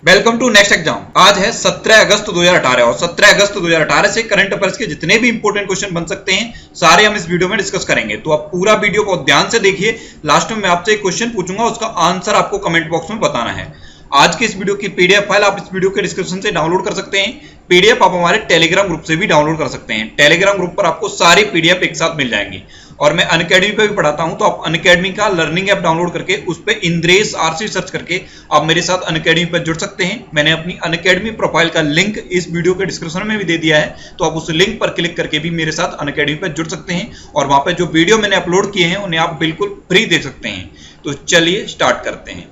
Welcome to next exam. आज है 17 अगस्त 2018 और 17 अगस्त 2018 से करंट अफेयर्स के जितने भी इंपॉर्टेंट क्वेश्चन बन सकते हैं सारे हम इस वीडियो में डिस्कस करेंगे। तो आप पूरा वीडियो को ध्यान से देखिए। लास्ट में मैं आपसे एक क्वेश्चन पूछूंगा, उसका आंसर आपको कमेंट बॉक्स में बताना है। आज की इस वीडियो की पीडीएफ फाइल आप इस वीडियो के डिस्क्रिप्शन से डाउनलोड कर सकते हैं। पीडीएफ आप हमारे टेलीग्राम ग्रुप से भी डाउनलोड कर सकते हैं। टेलीग्राम ग्रुप पर आपको सारी पीडीएफ एक साथ मिल जाएंगी। और मैं अनअकैडमी पे भी पढ़ाता हूं, तो आप अनअकैडमी का लर्निंग ऐप डाउनलोड करके उस पे इंद्रेश आरसी सर्च करके आप मेरे साथ अनअकैडमी पर जुड़ सकते हैं। मैंने अपनी अनअकैडमी प्रोफाइल का लिंक इस वीडियो के डिस्क्रिप्शन में भी दे दिया है, तो आप उस लिंक पर क्लिक करके भी मेरे साथ अनअकैडमी पर जुड़ सकते हैं और वहां पर जो वीडियो मैंने अपलोड किए हैं उन्हें आप बिल्कुल फ्री देख सकते हैं। तो चलिए स्टार्ट करते हैं।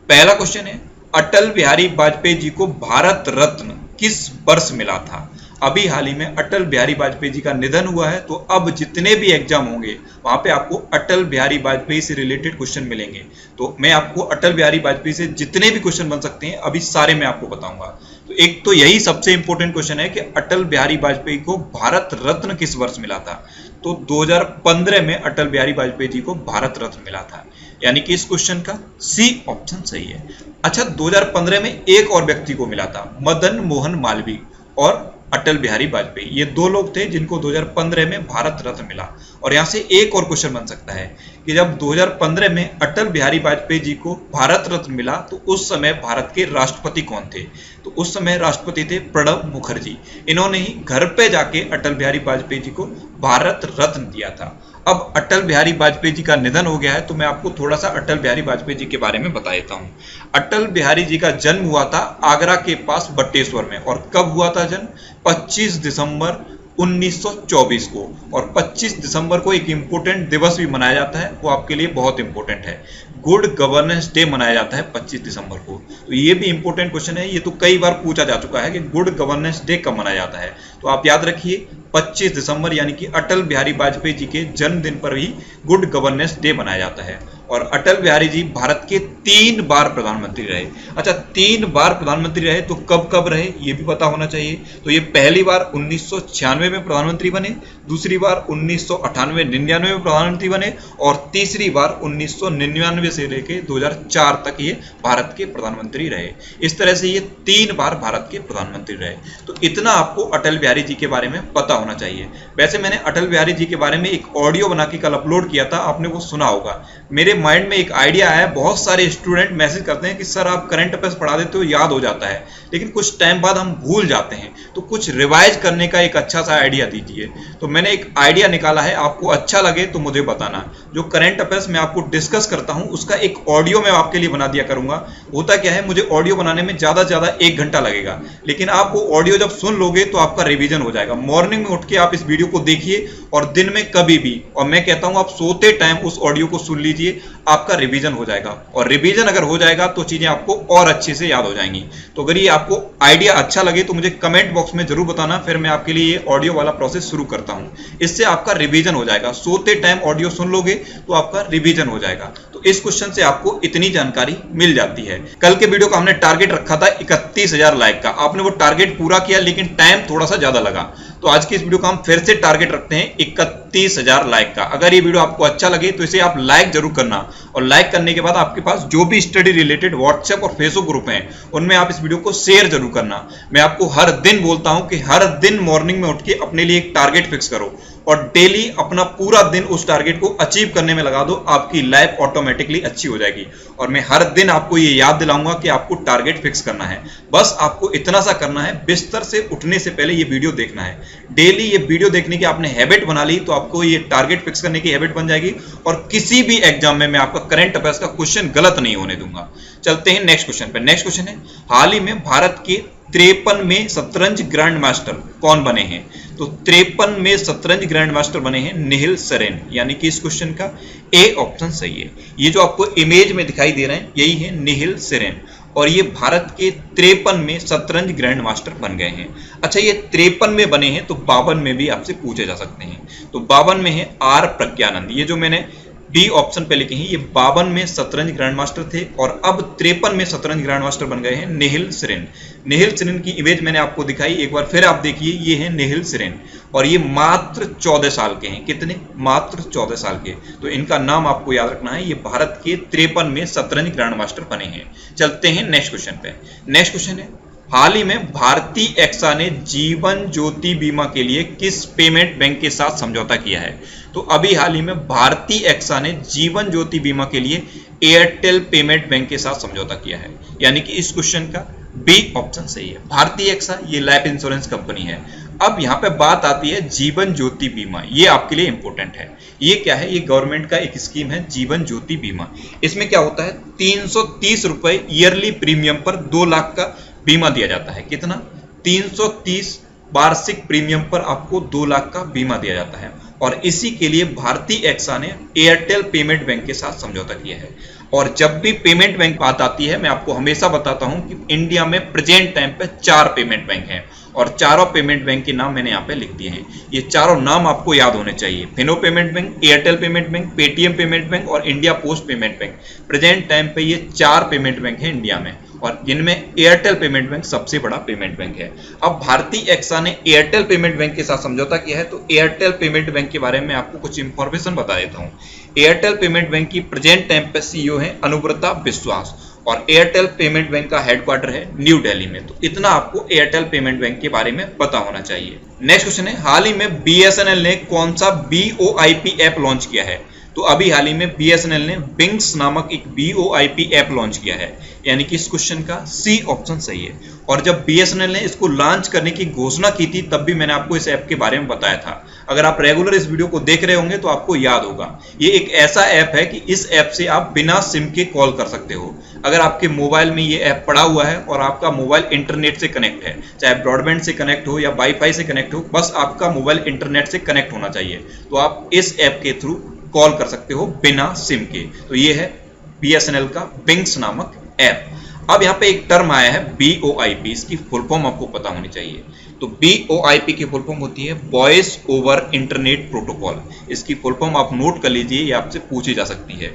पहला क्वेश्चन है, अटल बिहारी वाजपेयी जी को भारत रत्न किस वर्ष मिला था? अभी हाल ही में अटल बिहारी वाजपेयी जी का निधन हुआ है, तो अब जितने भी एग्जाम होंगे वहां पे आपको अटल बिहारी वाजपेयी से रिलेटेड क्वेश्चन मिलेंगे। तो मैं आपको अटल बिहारी वाजपेयी से जितने भी क्वेश्चन बन सकते हैं अभी सारे मैं आपको बताऊंगा। तो एक तो यही सबसे इंपॉर्टेंट क्वेश्चन है कि अटल बिहारी वाजपेयी को भारत रत्न किस वर्ष मिला था? तो 2015 में अटल बिहारी वाजपेयी जी को भारत रत्न मिला था, यानी कि इस क्वेश्चन का सी ऑप्शन सही है। अच्छा, 2015 में एक और व्यक्ति को मिला था, मदन मोहन मालवीय और अटल बिहारी वाजपेयी। ये दो लोग थे जिनको 2015 में भारत रत्न मिला। और यहां से एक और क्वेश्चन बन सकता है कि जब 2015 में अटल बिहारी वाजपेयी जी को भारत रत्न मिला तो उस समय भारत के राष्ट्रपति कौन थे? तो उस समय राष्ट्रपति थे प्रणब मुखर्जी। इन्होंने ही घर पे जाके अटल बिहारी वाजपेयी जी को भारत रत्न दिया था। अब अटल बिहारी वाजपेयी जी का निधन हो गया है, तो मैं आपको थोड़ा सा अटल बिहारी वाजपेयी जी के बारे में बता देता हूँ। अटल बिहारी जी का जन्म हुआ था आगरा के पास बटेश्वर में। और कब हुआ था जन्म? 25 दिसंबर 1924 को। और 25 दिसंबर को एक इंपॉर्टेंट दिवस भी मनाया जाता है, वो आपके लिए बहुत इंपॉर्टेंट है। गुड गवर्नेंस डे मनाया जाता है 25 दिसंबर को। तो ये भी इंपॉर्टेंट क्वेश्चन है, ये तो कई बार पूछा जा चुका है कि गुड गवर्नेंस डे कब मनाया जाता है। तो आप याद रखिए 25 दिसंबर यानी कि अटल बिहारी वाजपेयी जी के जन्मदिन पर ही गुड गवर्नेंस डे मनाया जाता है। और अटल बिहारी जी भारत के 3 बार प्रधानमंत्री रहे। अच्छा, 3 बार प्रधानमंत्री रहे तो कब कब रहे ये भी पता होना चाहिए। तो ये पहली बार 1996 में प्रधानमंत्री बने, दूसरी बार 1998-99 में प्रधानमंत्री बने और तीसरी बार 1999 से लेके 2004 तक ये भारत के प्रधानमंत्री रहे। इस तरह से ये 3 बार भारत के प्रधानमंत्री रहे। तो इतना आपको अटल बिहारी जी के बारे में पता होना चाहिए। वैसे मैंने अटल बिहारी जी के बारे में एक ऑडियो बना के कल अपलोड किया था, आपने वो सुना होगा। मेरे माइंड में एक आइडिया आया, बहुत सारे स्टूडेंट मैसेज करते हैं कि सर आप करंट अफेयर्स पढ़ा देते हो, याद हो जाता है, लेकिन कुछ टाइम बाद हम भूल जाते हैं, तो कुछ रिवाइज करने का एक अच्छा सा आइडिया दीजिए। तो मैंने एक आइडिया निकाला है, आपको अच्छा लगे तो मुझे बताना। जो करंट अफेयर्स मैं आपको डिस्कस करता हूं उसका एक ऑडियो मैं आपके लिए बना दिया करूंगा। होता क्या है, मुझे ऑडियो बनाने में ज्यादा से ज्यादा 1 घंटा लगेगा, लेकिन आप वो ऑडियो जब सुन लोगे तो आपका रिवीजन हो जाएगा। मॉर्निंग में उठ के आप इस वीडियो को देखिए और दिन में कभी भी, और मैं कहता हूं आप सोते टाइम उस ऑडियो को सुन लीजिए, आपका रिवीजन हो जाएगा। और रिवीजन अगर हो जाएगा तो चीजें आपको और अच्छे से याद हो जाएंगी। तो अगर ये आपको आइडिया अच्छा लगे तो मुझे कमेंट बॉक्स में जरूर बताना, फिर मैं आपके लिए ये ऑडियो वाला प्रोसेस शुरू करता हूं। इससे आपका रिवीजन हो जाएगा, सोते टाइम ऑडियो सुन लोगे तो आपका रिवीजन हो जाएगा। तो इस क्वेश्चन से आपको इतनी जानकारी मिल जाती है। कल के वीडियो का हमने टारगेट रखा था 31,000 लाइक का, आपने वो टारगेट पूरा किया लेकिन टाइम थोड़ा सा ज्यादा लगा। तो आज की इस वीडियो का हम फिर से टारगेट रखते हैं 31,000 लाइक का। अगर ये वीडियो आपको अच्छा लगे तो इसे आप लाइक जरूर करना, और लाइक करने के बाद आपके पास जो भी स्टडी रिलेटेड व्हाट्सएप और फेसबुक ग्रुप हैं उनमें आप इस वीडियो को शेयर जरूर करना। मैं आपको हर दिन बोलता हूं कि हर दिन मॉर्निंग में उठ के अपने लिए एक टारगेट फिक्स करो और डेली अपना पूरा दिन उस टारगेट को अचीव करने में लगा दो, आपकी लाइफ ऑटोमेटिकली अच्छी हो जाएगी। और मैं हर दिन आपको ये याद दिलाऊंगा कि आपको टारगेट फिक्स करना है। बस आपको इतना सा करना है, बिस्तर से उठने से पहले ये वीडियो देखना है। डेली ये वीडियो देखने की आपने हैबिट बना ली तो आपको ये टारगेट फिक्स करने की हैबिट बन जाएगी और किसी भी एग्जाम में मैं आपका करंट अफेयर्स का क्वेश्चन गलत नहीं होने दूंगा। चलते हैं नेक्स्ट क्वेश्चन पे। नेक्स्ट क्वेश्चन है, हाल ही में भारत के 53 में शतरंज ग्रैंड मास्टर कौन बने हैं? तो 53 में शतरंज ग्रैंड मास्टर बने हैं निहिल सेरेन, यानी कि इस क्वेश्चन का ए ऑप्शन सही है। ये जो आपको इमेज में दिखाई दे रहे हैं यही है निहिल सेरेन, और ये भारत के 53 में शतरंज ग्रैंड मास्टर बन गए हैं। अच्छा, ये 53 में बने हैं तो 52 में भी आपसे पूछे जा सकते हैं। तो 52 में है आर प्रज्ञानंद। ये जो मैंने डी ऑप्शन पे लिखे हैं। ये 52 में शतरंज ग्रैंड मास्टर थे और अब 53 में शतरंज ग्रैंड मास्टर बन गए हैं नेहिल सेरेन। नेहिल सेरेन की इमेज मैंने आपको दिखाई, एक बार फिर आप देखिए, ये है नेहिल सेरेन और ये मात्र 14 साल के हैं। कितने? मात्र 14 साल के। तो इनका नाम आपको याद रखना है। ये भारत के 53 में शतरंज ग्रैंड मास्टर बने हैं। चलते हैं नेक्स्ट क्वेश्चन पे। नेक्स्ट क्वेश्चन है, हाल ही में भारतीय एक्सा ने जीवन ज्योति बीमा के लिए किस पेमेंट बैंक के साथ समझौता किया है? तो अभी हाल ही में भारतीय एक्सा ने जीवन ज्योति बीमा के लिए एयरटेल पेमेंट बैंक के साथ समझौता किया है। यानी कि इस क्वेश्चन का बी ऑप्शन सही है। भारतीय एक्सा ये लाइफ इंश्योरेंस कंपनी है। अब यहाँ पे बात आती है जीवन ज्योति बीमा, ये आपके लिए इंपॉर्टेंट है। ये क्या है? ये गवर्नमेंट का एक स्कीम है जीवन ज्योति बीमा। इसमें क्या होता है? 330 रुपए ईयरली प्रीमियम पर 2 लाख का बीमा दिया जाता है। कितना? 330 वार्षिक प्रीमियम पर आपको 2 लाख का बीमा दिया जाता है और इसी के लिए भारतीय एक्सा ने एयरटेल पेमेंट बैंक के साथ समझौता किया है। और जब भी पेमेंट बैंक बात आती है, मैं आपको हमेशा बताता हूं कि इंडिया में प्रेजेंट टाइम पे 4 पेमेंट बैंक हैं और चारों पेमेंट बैंक के नाम मैंने यहाँ पे लिख दिए हैं। ये चारों नाम आपको याद होने चाहिए, Fino payment bank, Airtel payment bank, Paytm payment bank और India post payment bank. Present time पे ये 4 पेमेंट बैंक है इंडिया में और जिनमें एयरटेल पेमेंट बैंक सबसे बड़ा पेमेंट बैंक है। अब भारतीय एक्सा ने एयरटेल पेमेंट बैंक के साथ समझौता किया है, तो एयरटेल पेमेंट बैंक के बारे में आपको कुछ इंफॉर्मेशन बता देता हूँ। एयरटेल पेमेंट बैंक की प्रेजेंट टाइम पे सीईओ है अनुव्रता विश्वास और एयरटेल पेमेंट बैंक का हेडक्वार्टर है न्यू दिल्ली में। तो इतना आपको एयरटेल पेमेंट बैंक के बारे में पता होना चाहिए। नेक्स्ट क्वेश्चन है, हाल ही में बीएसएनएल ने कौन सा BOIP ऐप लॉन्च किया है? तो अभी हाल ही में बीएसएनएल ने विंग्स नामक एक BOIP ऐप लॉन्च किया है। यानी कि इस क्वेश्चन का सी ऑप्शन सही है। और जब बीएसएनएल ने इसको लॉन्च करने की घोषणा की थी तब भी मैंने आपको इस ऐप के बारे में बताया था। अगर आप रेगुलर इस वीडियो को देख रहे होंगे तो आपको याद होगा। ये एक ऐसा ऐप है कि इस ऐप से आप बिना सिम के कॉल कर सकते हो। अगर आपके मोबाइल में ये ऐप पड़ा हुआ है और आपका मोबाइल इंटरनेट से कनेक्ट है, चाहे ब्रॉडबैंड से कनेक्ट हो या वाईफाई से कनेक्ट हो, बस आपका मोबाइल इंटरनेट से कनेक्ट होना चाहिए, तो आप इस ऐप के थ्रू कॉल कर सकते हो बिना सिम के। तो ये है बीएसएनएल का विंग्स नामक ऐप। अब यहाँ पे एक टर्म आया है BOIP, इसकी फुल फॉर्म आपको पता होनी चाहिए। तो BOIP की फुल फॉर्म होती है वॉइस ओवर इंटरनेट प्रोटोकॉल। इसकी फुल फॉर्म आप नोट कर लीजिए, ये आपसे पूछी जा सकती है।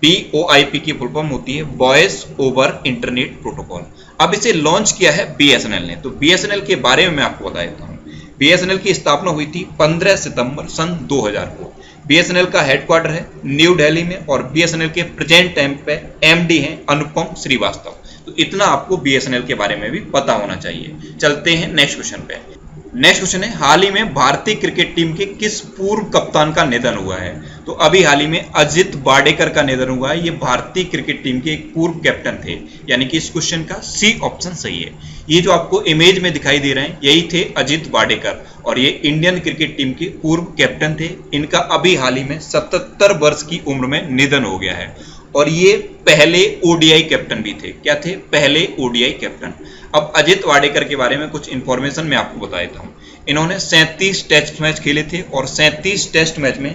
BOIP की फुल फॉर्म होती है वॉइस ओवर इंटरनेट प्रोटोकॉल। अब इसे लॉन्च किया है बीएसएनएल ने। तो बीएसएनएल के बारे में मैं आपको बता देता हूँ। बीएसएनएल की स्थापना हुई थी 15 सितंबर सन 2000 को। बीएसएनएल का हेडक्वार्टर है न्यू दिल्ली में और बीएसएनएल के प्रेजेंट टाइम पे MD हैं अनुपम श्रीवास्तव। तो इतना आपको बीएसएनएल के बारे में भी पता होना चाहिए। चलते हैं नेक्स्ट क्वेश्चन पे। नेक्स्ट क्वेश्चन है, हाल ही में भारतीय क्रिकेट टीम के किस पूर्व कप्तान का निधन हुआ है? तो अभी हाल ही में अजित वाडेकर का निधन हुआ है। ये भारतीय क्रिकेट टीम के एक पूर्व कैप्टन थे। यानी कि इस क्वेश्चन का सी ऑप्शन सही है। ये जो आपको इमेज में दिखाई दे रहे हैं यही थे अजित वाडेकर और ये इंडियन क्रिकेट टीम के पूर्व कैप्टन थे। इनका अभी हाल ही में 77 वर्ष की उम्र में निधन हो गया है और ये पहले ODI कैप्टन भी थे। क्या थे? पहले ODI कैप्टन। अब अजित वाडेकर के बारे में कुछ इंफॉर्मेशन मैं आपको बता देता हूँ। इन्होंने 37 टेस्ट मैच खेले थे और 37 टेस्ट मैच में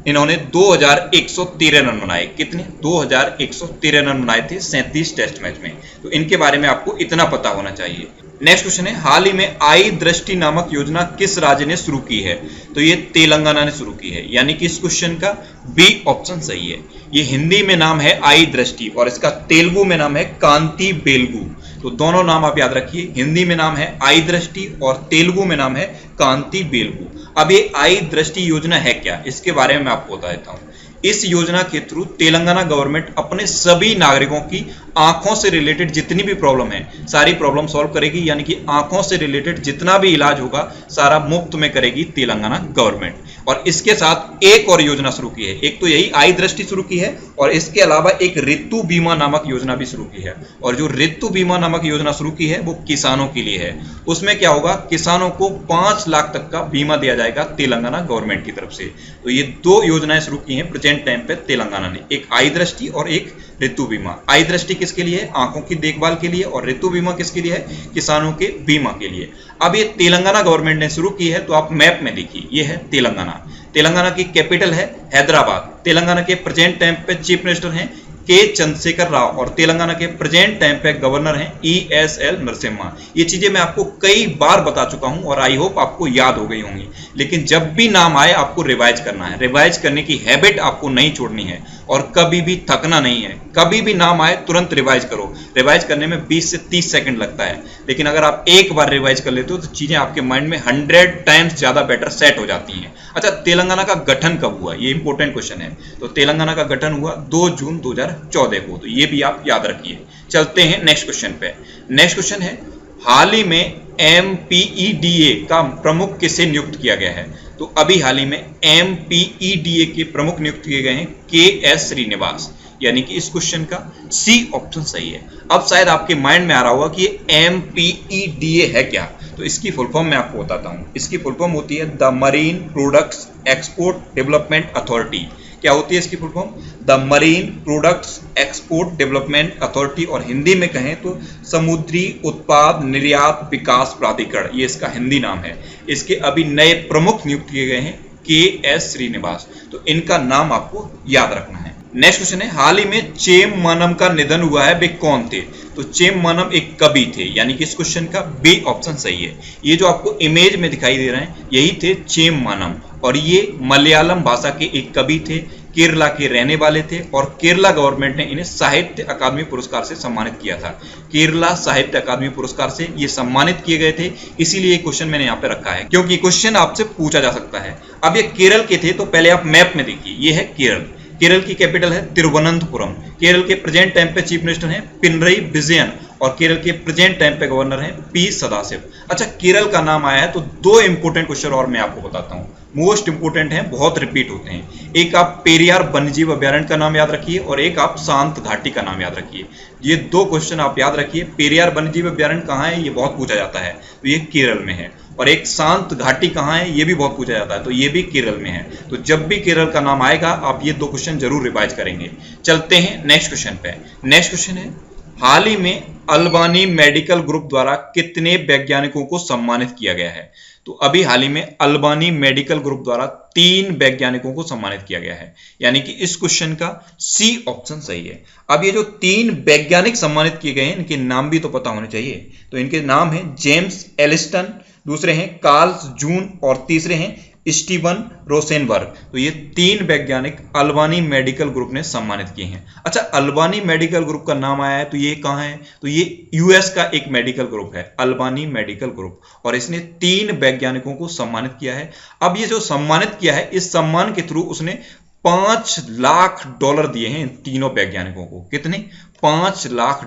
इन्होंने 2113 रन बनाए। कितने? 2113 रन बनाए थे 37 टेस्ट मैच में। तो इनके बारे में आपको इतना पता होना चाहिए। नेक्स्ट क्वेश्चन है, हाल ही में आई दृष्टि नामक योजना किस राज्य ने शुरू की है? तो ये तेलंगाना ने शुरू की है। यानी कि इस क्वेश्चन का बी ऑप्शन सही है। ये हिंदी में नाम है आई दृष्टि और इसका तेलुगु में नाम है कांति बेलगू। तो दोनों नाम आप याद रखिए, हिंदी में नाम है आई दृष्टि और तेलुगु में नाम है कांति बेलगू। अब ये आई दृष्टि योजना है क्या, इसके बारे में मैं आपको बता देता हूँ। इस योजना के थ्रू तेलंगाना गवर्नमेंट अपने सभी नागरिकों की आंखों से रिलेटेड जितनी भी प्रॉब्लम है सारी प्रॉब्लम सॉल्व करेगी। यानी कि आंखों से रिलेटेड जितना भी इलाज होगा सारा मुफ्त में करेगी तेलंगाना गवर्नमेंट। और इसके साथ एक और योजना शुरू की है। एक तो यही आई दृष्टि शुरू की है और इसके अलावा एक ऋतु बीमा नामक योजना भी शुरू की है। और जो ऋतु बीमा नामक योजना शुरू की है वो किसानों के लिए है। उसमें क्या होगा, किसानों को 5 लाख तक का बीमा दिया जाएगा तेलंगाना गवर्नमेंट की तरफ से। तो ये 2 योजनाएं शुरू की हैं प्रेजेंट टाइम पे तेलंगाना ने, एक आई दृष्टि और एक ऋतु बीमा। आई दृष्टि किसके लिए है? आंखों की देखभाल के लिए। और ऋतु बीमा किसके लिए है? किसानों के बीमा के लिए। अब ये तेलंगाना गवर्नमेंट ने शुरू की है। तो आप मैप में देखिए, ये है तेलंगाना। तेलंगाना की कैपिटल है हैदराबाद। तेलंगाना के प्रेजेंट टाइम पे चीफ मिनिस्टर हैं के चंद्रशेखर राव और तेलंगाना के प्रेजेंट टाइम पे गवर्नर हैं ESL नरसिम्हा। ये चीजें मैं आपको कई बार बता चुका हूं और आई होप आपको याद हो गई होंगी, लेकिन जब भी नाम आए आपको रिवाइज करना है। रिवाइज करने की हैबिट आपको नहीं छोड़नी है और कभी भी थकना नहीं है। कभी भी नाम आए तुरंत रिवाइज करो। रिवाइज करने में 20 से 30 सेकंड लगता है, लेकिन अगर आप एक बार रिवाइज कर लेते हो तो चीजें आपके माइंड में 100 टाइम्स ज्यादा बेटर सेट हो जाती हैं। अच्छा, तेलंगाना का गठन कब हुआ, ये इंपॉर्टेंट क्वेश्चन है। तो तेलंगाना का गठन हुआ 2 जून 2014 को, तो ये भी आप याद रखिए। चलते हैं नेक्स्ट क्वेश्चन पे। नेक्स्ट क्वेश्चन है, हाल ही में MPEDA का प्रमुख किसे नियुक्त किया गया है? तो अभी हाल ही में MPEDA के प्रमुख नियुक्त किए गए हैं KS श्रीनिवास, यानी कि इस क्वेश्चन का C ऑप्शन सही है। अब शायद आपके माइंड में आ रहा होगा कि MPEDA है क्या, तो इसकी फुल फॉर्म मैं आपको बताता हूं। इसकी फुल फॉर्म होती है the marine products export development authority. क्या होती है इसकी full form? The marine products export development authority, और हिंदी में कहें तो समुद्री उत्पाद निर्यात विकास प्राधिकरण, ये इसका हिंदी नाम है। इसके अभी नए प्रमुख नियुक्त किए गए हैं KS श्रीनिवास, तो इनका नाम आपको याद रखना है। नेक्स्ट क्वेश्चन है, हाल ही में चेम्मानम का निधन हुआ है, वे कौन थे? तो चेम्मानम एक कवि थे, यानी कि इस क्वेश्चन का B ऑप्शन सही है। ये जो आपको इमेज में दिखाई दे रहे हैं यही थे चेम्मानम, और ये मलयालम भाषा के एक कवि थे, केरला के रहने वाले थे, और केरला गवर्नमेंट ने इन्हें साहित्य अकादमी पुरस्कार से सम्मानित किया था। केरला साहित्य अकादमी पुरस्कार से ये सम्मानित किए गए थे, इसीलिए ये क्वेश्चन मैंने यहाँ पे रखा है, क्योंकि क्वेश्चन आपसे पूछा जा सकता है। अब ये केरल के थे, तो पहले आप मैप में देखिए, ये है केरल। केरल की कैपिटल है तिरुवनंतपुरम। केरल के प्रेजेंट टाइम पे चीफ मिनिस्टर हैं पिनरई विजयन, और केरल के प्रेजेंट टाइम पे गवर्नर हैं P सदाशिव। अच्छा, केरल का नाम आया है तो 2 इंपोर्टेंट क्वेश्चन और मैं आपको बताता हूँ, मोस्ट इंपोर्टेंट हैं, बहुत रिपीट होते हैं। एक आप पेरियार वन्यजीव अभ्यारण्य का नाम याद रखिए, और एक आप शांत घाटी का नाम याद रखिए। ये 2 क्वेश्चन आप याद रखिए। पेरियार वन्यजीव अभ्यारण्य कहाँ है, ये बहुत पूछा जाता है, तो ये केरल में है। और एक शांत घाटी कहाँ है, ये भी बहुत पूछा जाता है, तो ये भी केरल में है। तो जब भी केरल का नाम आएगा आप ये 2 क्वेश्चन जरूर रिवाइज करेंगे। चलते हैं नेक्स्ट क्वेश्चन पे। नेक्स्ट क्वेश्चन है, हाल ही में अल्बानी मेडिकल ग्रुप द्वारा कितने वैज्ञानिकों को सम्मानित किया गया है? तो अभी हाल ही में अल्बानी मेडिकल ग्रुप द्वारा 3 वैज्ञानिकों को सम्मानित किया गया है, यानी कि इस क्वेश्चन का C ऑप्शन सही है। अब ये जो 3 वैज्ञानिक सम्मानित किए गए हैं, इनके नाम भी तो पता होने चाहिए। तो इनके नाम हैं जेम्स एलिस्टन, दूसरे हैं कार्ल जून, और तीसरे हैं स्टीवन रोसेनबर्ग। तो ये 3 वैज्ञानिक अल्बानी मेडिकल ग्रुप ने सम्मानित किए हैं। अच्छा, अल्बानी मेडिकल ग्रुप का नाम आया है तो ये कहाँ है? तो ये US का एक मेडिकल ग्रुप है, अल्बानी मेडिकल ग्रुप, और इसने 3 वैज्ञानिकों को सम्मानित किया है। अब ये जो सम्मानित किया है, इस सम्मान के थ्रू उसने $5 लाख दिए हैं इन तीनों वैज्ञानिकों को। कितने? $5 लाख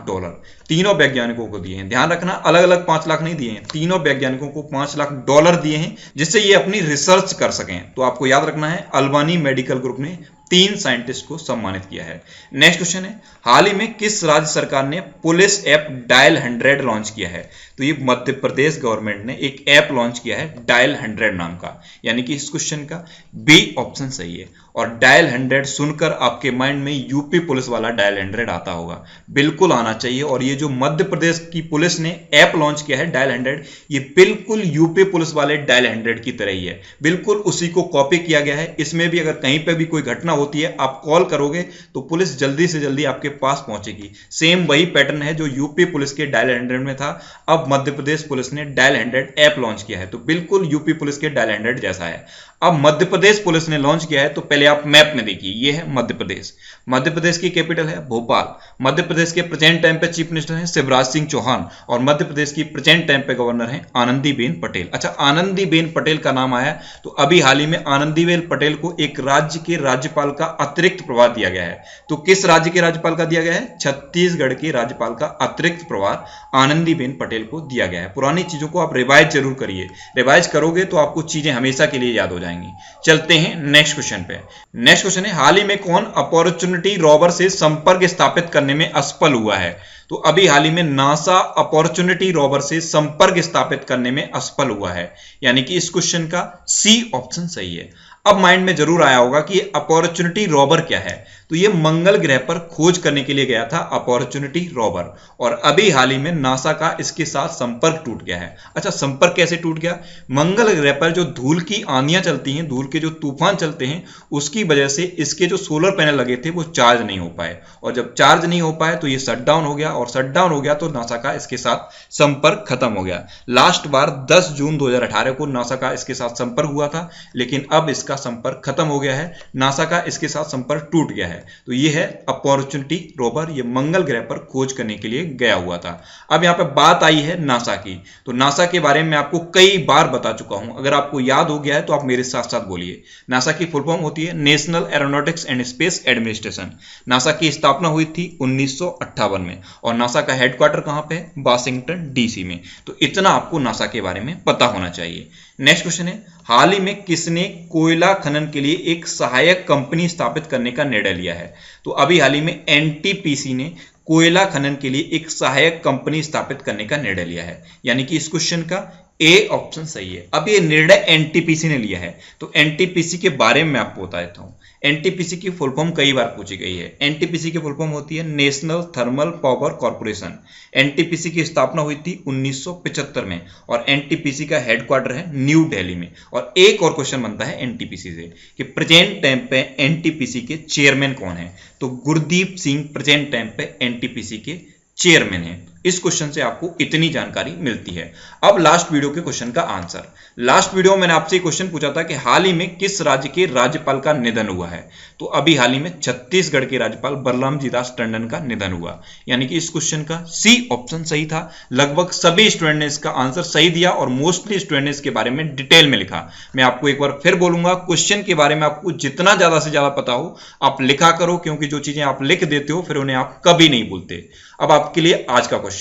तीनों वैज्ञानिकों को दिए हैं। ध्यान रखना, अलग अलग 5 लाख नहीं दिए हैं, तीनों वैज्ञानिकों को $5 लाख दिए हैं, जिससे ये अपनी रिसर्च कर सकें। तो आपको याद रखना है, अल्बानी मेडिकल ग्रुप ने 3 साइंटिस्ट को सम्मानित किया है। नेक्स्ट क्वेश्चन है, हाल ही में किस राज्य सरकार ने पुलिस ऐप डायल 100 लॉन्च किया है? तो ये मध्य प्रदेश गवर्नमेंट ने एक ऐप लॉन्च किया है डायल 100 नाम का, यानी कि इस क्वेश्चन का B ऑप्शन सही है। और डायल 100 सुनकर आपके माइंड में यूपी पुलिस वाला डायल 100 आता होगा, बिल्कुल आना चाहिए। और ये जो मध्य प्रदेश की पुलिस ने ऐप लॉन्च किया है डायल 100, ये बिल्कुल यूपी पुलिस वाले डायल 100 की तरह ही है, बिल्कुल उसी को कॉपी किया गया है। इसमें भी अगर कहीं पे भी कोई घटना होती है, आप कॉल करोगे तो पुलिस जल्दी से जल्दी आपके पास पहुंचेगी। सेम वही पैटर्न है जो यूपी पुलिस के डायल 100 में था, अब मध्य प्रदेश पुलिस ने डायल 100 ऐप लॉन्च किया है, तो बिल्कुल यूपी पुलिस के डायल 100 जैसा है। अब मध्य प्रदेश पुलिस ने लॉन्च किया है, तो पहले आप मैप में देखिए, ये है मध्य प्रदेश। मध्य प्रदेश की कैपिटल है भोपाल। मध्य प्रदेश के प्रेजेंट टाइम पे चीफ मिनिस्टर हैं शिवराज सिंह चौहान, और मध्य प्रदेश की प्रेजेंट टाइम पे गवर्नर हैं आनंदीबेन पटेल। अच्छा, आनंदीबेन पटेल का नाम आया तो अभी हाल ही में आनंदीबेन पटेल को एक राज्य के राज्यपाल का अतिरिक्त प्रभार दिया गया है। तो किस राज्य के राज्यपाल का दिया गया है? छत्तीसगढ़ के राज्यपाल का अतिरिक्त प्रभार आनंदीबेन पटेल को दिया गया है। पुरानी चीजों को आप रिवाइज जरूर करिए, रिवाइज करोगे तो आपको चीजें हमेशा के लिए याद हो जाएंगी। चलते हैं नेक्स्ट क्वेश्चन पे। नेक्स्ट क्वेश्चन है, हाल ही में कौन अपॉर्चुनिटी रोवर से संपर्क स्थापित करने में असफल हुआ है? तो अभी हाल ही में नासा अपॉर्चुनिटी रोवर से संपर्क स्थापित करने में असफल हुआ है, यानी कि इस क्वेश्चन का C ऑप्शन सही है। अब माइंड में जरूर आया होगा कि अपॉर्चुनिटी रोवर क्या है? तो ये मंगल ग्रह पर खोज करने के लिए गया था अपॉर्चुनिटी रोवर, और अभी हाल ही में नासा का इसके साथ संपर्क टूट गया है। अच्छा, संपर्क कैसे टूट गया? मंगल ग्रह पर जो धूल की आंधियां चलती हैं, धूल के जो तूफान चलते हैं, उसकी वजह से इसके जो सोलर पैनल लगे थे वो चार्ज नहीं हो पाए, और जब चार्ज नहीं हो पाए तो ये शट डाउन हो गया, और शट डाउन हो गया तो नासा का इसके साथ संपर्क खत्म हो गया। लास्ट बार 10 जून 2018 को नासा का इसके साथ संपर्क हुआ था, लेकिन अब इसका संपर्क खत्म हो गया है, नासा का इसके साथ संपर्क टूट गया है। तो ये है अपॉर्चुनिटी रोवर, ये मंगल ग्रह पर खोज करने के लिए गया हुआ था। अब यहां पे बात आई है नासा की, तो नासा के बारे में आपको कई बार बता चुका हूं, अगर आपको याद हो गया है तो आप मेरे साथ साथ बोलिए। नासा की फुल फॉर्म होती है national aeronautics and space administration. NASA की स्थापना हुई थी 1958 में, और नासा का हेडक्वार्टर कहां पे है? वाशिंगटन डीसी में। तो इतना आपको नासा के बारे में पता होना चाहिए। नेक्स्ट क्वेश्चन है, हाल ही में किसने कोयला खनन के लिए एक सहायक कंपनी स्थापित करने का निर्णय लिया है? तो अभी हाल ही में एनटीपीसी ने कोयला खनन के लिए एक सहायक कंपनी स्थापित करने का निर्णय लिया है, यानी कि इस क्वेश्चन का ए ऑप्शन सही है। अब ये निर्णय एनटीपीसी ने लिया है, तो एनटीपीसी के बारे में आपको बता देता हूं। एनटीपीसी की फुल फॉर्म कई बार पूछी गई है। एनटीपीसी की फुल फॉर्म होती है national thermal power corporation. NTPC की स्थापना हुई थी 1975 में, और एनटीपीसी का हेडक्वार्टर है न्यू दिल्ली में। और एक और क्वेश्चन बनता है एनटीपीसी से कि प्रेजेंट टाइम पे एनटीपीसी के चेयरमैन कौन है? तो गुरदीप सिंह प्रेजेंट टाइम पे एनटीपीसी के चेयरमैन है। इस क्वेश्चन से आपको इतनी जानकारी मिलती है। अब लास्ट वीडियो के क्वेश्चन का आंसर। लास्ट वीडियो में मैंने आपसे क्वेश्चन पूछा था कि हाल ही में किस राज्य के राज्यपाल का निधन हुआ है? तो अभी हाल ही में छत्तीसगढ़ के राज्यपाल बलरामजी दास टंडन का निधन हुआ, यानी कि इस क्वेश्चन का सी ऑप्शन सही था। लगभग सभी स्टूडेंट ने इसका आंसर सही दिया, और मोस्टली स्टूडेंट ने इसके बारे में डिटेल में लिखा। मैं आपको एक बार फिर बोलूंगा, क्वेश्चन के बारे में आपको जितना ज्यादा से ज्यादा पता हो आप लिखा करो, क्योंकि जो चीजें आप लिख देते हो फिर उन्हें आप कभी नहीं भूलते। अब आपके लिए आज का क्वेश्चन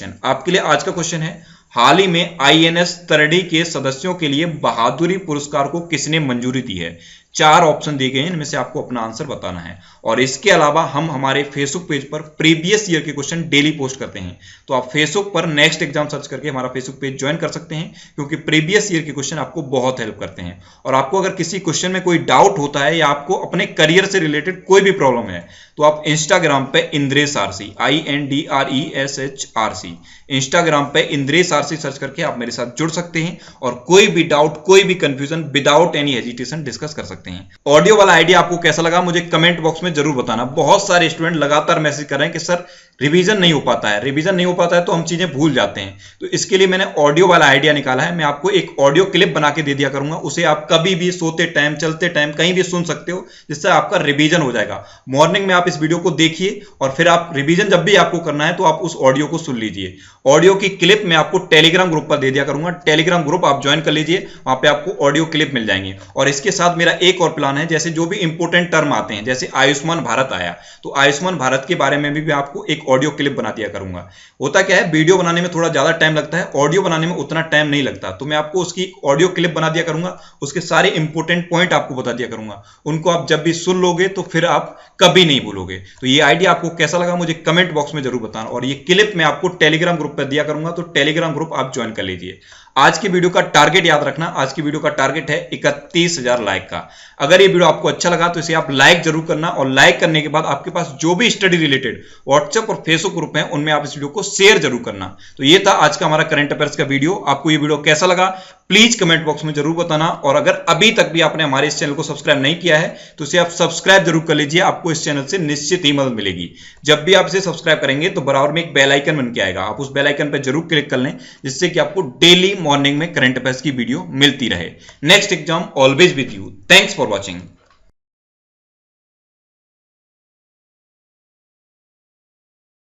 है, हाल ही में आईएनएस तरडी के सदस्यों के लिए बहादुरी पुरस्कार को किसने मंजूरी दी है? 4 ऑप्शन दिए गए हैं, इनमें से आपको अपना आंसर बताना है। और इसके अलावा हम हमारे फेसबुक पेज पर प्रीवियस ईयर के क्वेश्चन डेली पोस्ट करते हैं, तो आप फेसबुक पर नेक्स्ट एग्जाम सर्च करके हमारा फेसबुक पेज ज्वाइन कर सकते हैं, क्योंकि प्रीवियस ईयर के क्वेश्चन आपको बहुत हेल्प करते हैं। और आपको अगर किसी क्वेश्चन में कोई डाउट होता है, या आपको अपने करियर से रिलेटेड कोई भी प्रॉब्लम है, तो आप इंस्टाग्राम पे इंद्रेश आरसी INDRESHRC इंस्टाग्राम पे इंद्रेश आरसी सर्च करके आप मेरे साथ जुड़ सकते हैं, और कोई भी डाउट, कोई भी confusion without any hesitation discuss कर सकते हैं। ऑडियो वाला आइडिया आपको कैसा लगा मुझे कमेंट बॉक्स में जरूर बताना। बहुत सारे स्टूडेंट लगातार मैसेज कर रहे हैं कि सर रिवीजन नहीं हो पाता है, रिवीजन नहीं हो पाता है तो हम चीजें भूल जाते हैं। तो इसके लिए मैंने ऑडियो वाला आइडिया निकाला है। मैं आपको एक ऑडियो क्लिप बना के दे दिया करूंगा, उसे आप कभी भी सोते टाइम, चलते टाइम, कहीं भी सुन सकते हो, जिससे आपका रिवीजन हो जाएगा। मॉर्निंग में आप इस वीडियो को देखिए, और फिर आप रिवीजन जब भी आपको करना है तो आप उस ऑडियो को सुन लीजिए। ऑडियो की क्लिप मैं आपको टेलीग्राम ग्रुप पर दे दिया करूंगा, टेलीग्राम ग्रुप आप ज्वाइन कर लीजिए, वहां पे आपको ऑडियो क्लिप मिल जाएंगे। और इसके साथ मेरा एक और प्लान है, जैसे जो भी इंपोर्टेंट टर्म आते हैं, जैसे आयुष्मान भारत आया, तो आयुष्मान भारत के बारे में भी मैं आपको एक ऑडियो क्लिप बना दिया करूंगा। होता क्या है, वीडियो बनाने में थोड़ा ज्यादा टाइम लगता है, ऑडियो बनाने में उतना टाइम नहीं लगता, तो मैं आपको उसकी ऑडियो क्लिप बना दिया करूंगा, उसके सारे इंपोर्टेंट पॉइंट आपको बता दिया करूंगा। उनको आप जब भी सुन लोगे तो फिर आप कभी नहीं भूलोगे। तो ये आइडिया आपको कैसा लगा मुझे कमेंट बॉक्स में जरूर बताना, और ये क्लिप मैं आपको टेलीग्राम ग्रुप पर दिया करूंगा, तो टेलीग्राम ग्रुप आप ज्वाइन कर लीजिए। आज की वीडियो का टारगेट याद रखना, आज की वीडियो का टारगेट है 31,000 लाइक का। अगर ये वीडियो आपको अच्छा लगा तो इसे आप लाइक जरूर करना, और लाइक करने के बाद आपके पास जो भी स्टडी रिलेटेड व्हाट्सएप और फेसबुक ग्रुप है उनमें आप इस वीडियो को शेयर जरूर करना। तो ये था आज का हमारा करंट अफेयर्स का वीडियो। आपको ये वीडियो कैसा लगा प्लीज कमेंट बॉक्स में जरूर बताना, और अगर अभी तक भी आपने हमारे इस चैनल को सब्सक्राइब नहीं किया है तो इसे आप सब्सक्राइब जरूर कर लीजिए, आपको इस चैनल से निश्चित ही मदद मिलेगी। जब भी आप इसे सब्सक्राइब करेंगे तो बराबर में एक बेल आइकन बन के आएगा, आप उस बेल आइकन पर जरूर क्लिक कर लें, जिससे कि आपको डेली मॉर्निंग में करंट अफेयर्स की वीडियो मिलती रहे। Next exam always with you. Thanks for watching.